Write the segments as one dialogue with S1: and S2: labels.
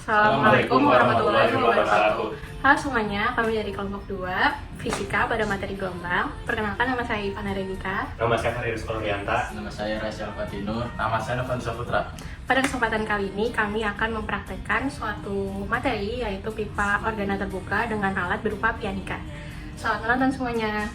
S1: Assalamualaikum warahmatullahi wabarakatuh. Halo semuanya, kami dari kelompok 2 Fisika pada materi gelombang. Perkenalkan, nama saya Ivana Regika.
S2: Nama saya Faridus Kolorianta.
S3: Nama saya Rasya Fatinur. Nama saya Novansa Putra.
S1: Pada kesempatan kali ini kami akan mempraktekkan suatu materi, yaitu pipa organa terbuka dengan alat berupa pianika. Selamat menonton semuanya.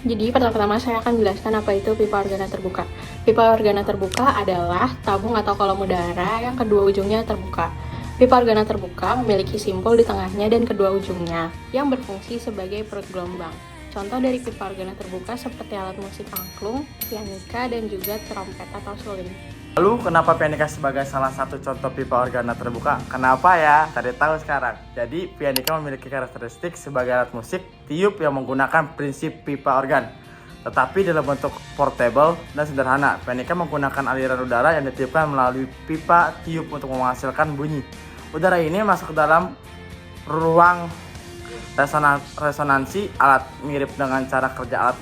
S1: Jadi pertama-tama saya akan jelaskan apa itu pipa organa terbuka. Pipa organa terbuka adalah tabung atau kolom udara yang kedua ujungnya terbuka. Pipa organa terbuka memiliki simpul di tengahnya dan kedua ujungnya yang berfungsi sebagai perut gelombang. Contoh dari pipa organa terbuka seperti alat musik angklung, pianika, dan juga trompet atau suling.
S4: Lalu kenapa pianika sebagai salah satu contoh pipa organa terbuka? Kenapa ya? Tadi tahu sekarang. Jadi pianika memiliki karakteristik sebagai alat musik tiup yang menggunakan prinsip pipa organ, tetapi dalam bentuk portable dan sederhana. Pianika menggunakan aliran udara yang ditiupkan melalui pipa tiup untuk menghasilkan bunyi. Udara ini masuk ke dalam ruang resonansi alat, mirip dengan cara kerja alat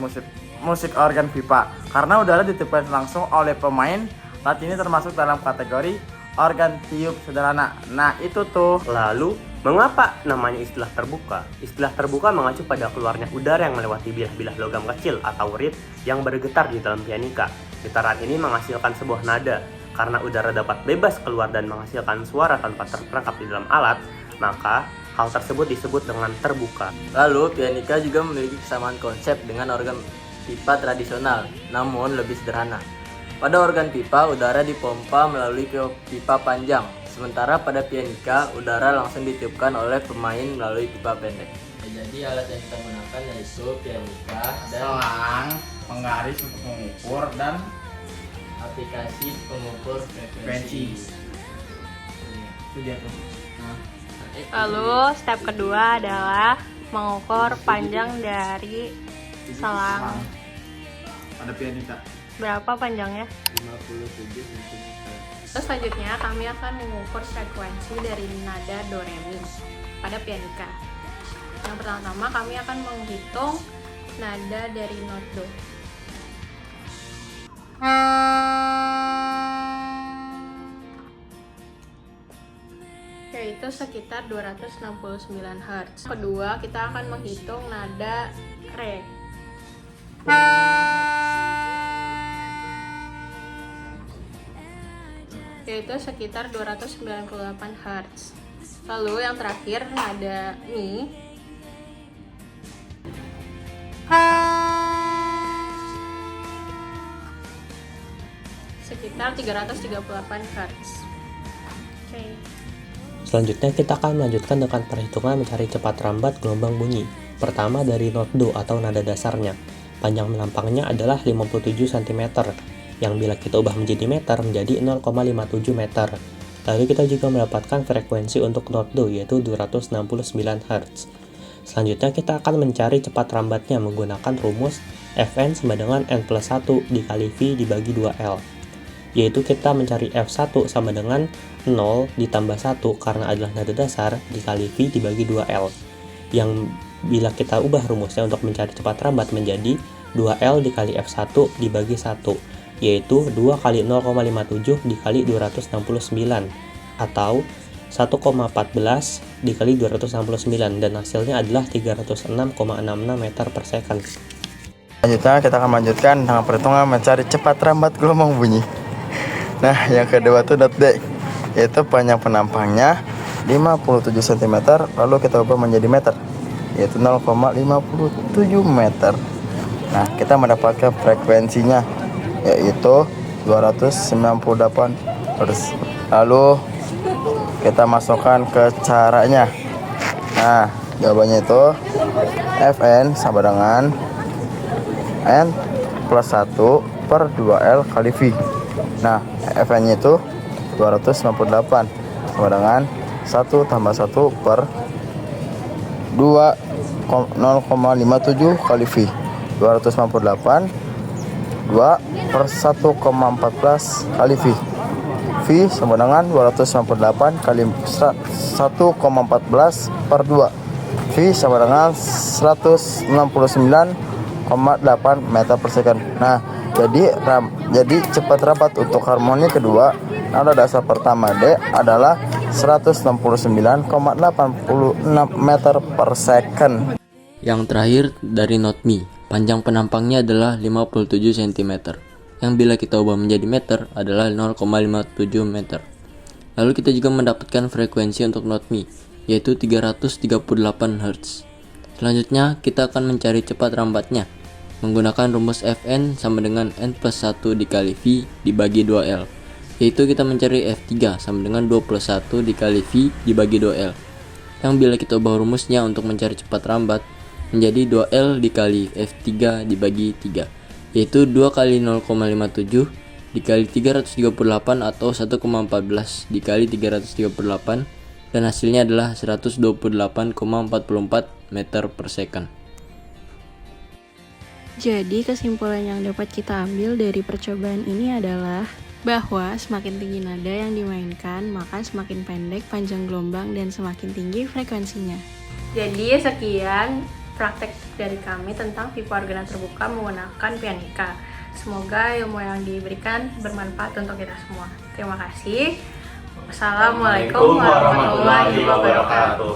S4: musik organ pipa. Karena udara ditiupkan langsung oleh pemain, alat ini termasuk dalam kategori organ tiup sederhana. Nah itu tuh.
S2: Lalu, mengapa namanya istilah terbuka? Istilah terbuka mengacu pada keluarnya udara yang melewati bilah-bilah logam kecil atau reed yang bergetar di dalam pianika. Getaran ini menghasilkan sebuah nada. Karena udara dapat bebas keluar dan menghasilkan suara tanpa terperangkap di dalam alat, maka hal tersebut disebut dengan terbuka.
S3: Lalu, pianika juga memiliki kesamaan konsep dengan organ pipa tradisional, namun lebih sederhana. Pada organ pipa, udara dipompa melalui pipa panjang, sementara pada pianika, udara langsung ditiupkan oleh pemain melalui pipa pendek. Jadi alat yang kita gunakan yaitu pianika dan
S4: Selang, penggaris untuk mengukur, dan
S3: aplikasi pengukur frekuensi.
S4: itu dia tuh.
S1: Lalu step kedua adalah mengukur panjang dari selang.
S4: Pada pianika.
S1: Berapa panjangnya?
S3: 57 cm.
S1: Terus selanjutnya kami akan mengukur frekuensi dari nada do re mi pada pianika. Yang pertama kami akan menghitung nada dari not do, yaitu sekitar 269 Hz. Kedua, kita akan menghitung nada re, yaitu sekitar 298 Hz. Lalu yang terakhir nada mi, sekitar 338 Hz. Oke.
S5: Selanjutnya kita akan melanjutkan dengan perhitungan mencari cepat rambat gelombang bunyi. Pertama dari not do atau nada dasarnya. Panjang melampangnya adalah 57 cm, yang bila kita ubah menjadi meter menjadi 0,57 meter. Lalu kita juga mendapatkan frekuensi untuk not do yaitu 269 Hz. Selanjutnya kita akan mencari cepat rambatnya menggunakan rumus Fn sama dengan n+1 dikali V dibagi 2L. Yaitu kita mencari F1 sama dengan 0 ditambah 1 karena adalah nada dasar dikali V dibagi 2L, yang bila kita ubah rumusnya untuk mencari cepat rambat menjadi 2L dikali F1 dibagi 1, yaitu 2 kali 0,57 dikali 269 atau 1,14 dikali 269, dan hasilnya adalah 306,66 meter per second.
S4: Selanjutnya kita akan melanjutkan dengan perhitungan mencari cepat rambat gelombang bunyi. Nah, yang kedua tuh dot D, yaitu panjang penampangnya 57 cm, lalu kita ubah menjadi meter, yaitu 0,57 meter. Nah, kita mendapatkan frekuensinya, yaitu 298 Hz. Lalu kita masukkan ke caranya. Nah, jawabannya itu Fn sama dengan n+1 per 2L kali V. Nah, Fn-nya itu 298 sama dengan 1 tambah 1 per 0,57 kali V. 298 2 per 1,14 kali V. V sama dengan 298 kali 1,14 per 2. V sama dengan 169,8 meter per second. Nah, jadi cepat rambat untuk harmoni kedua nada dasar pertama D adalah 169,86 meter per second.
S3: Yang terakhir dari Note Me, panjang penampangnya adalah 57 cm, yang bila kita ubah menjadi meter adalah 0,57 meter. Lalu kita juga mendapatkan frekuensi untuk Note Me, yaitu 338 Hz. Selanjutnya, kita akan mencari cepat rambatnya, menggunakan rumus Fn sama dengan N plus 1 dikali V dibagi 2L, yaitu kita mencari F3 sama dengan 21 dikali V dibagi 2L, yang bila kita ubah rumusnya untuk mencari cepat rambat, menjadi 2L dikali F3 dibagi 3, yaitu 2 kali 0,57 dikali 338 atau 1,14 dikali 338, dan hasilnya adalah 128,44 meter per second.
S1: Jadi kesimpulan yang dapat kita ambil dari percobaan ini adalah bahwa semakin tinggi nada yang dimainkan, maka semakin pendek panjang gelombang dan semakin tinggi frekuensinya. Jadi sekian praktek dari kami tentang pipa organ terbuka menggunakan pianika. Semoga ilmu yang diberikan bermanfaat untuk kita semua. Terima kasih. Wassalamualaikum warahmatullahi wabarakatuh.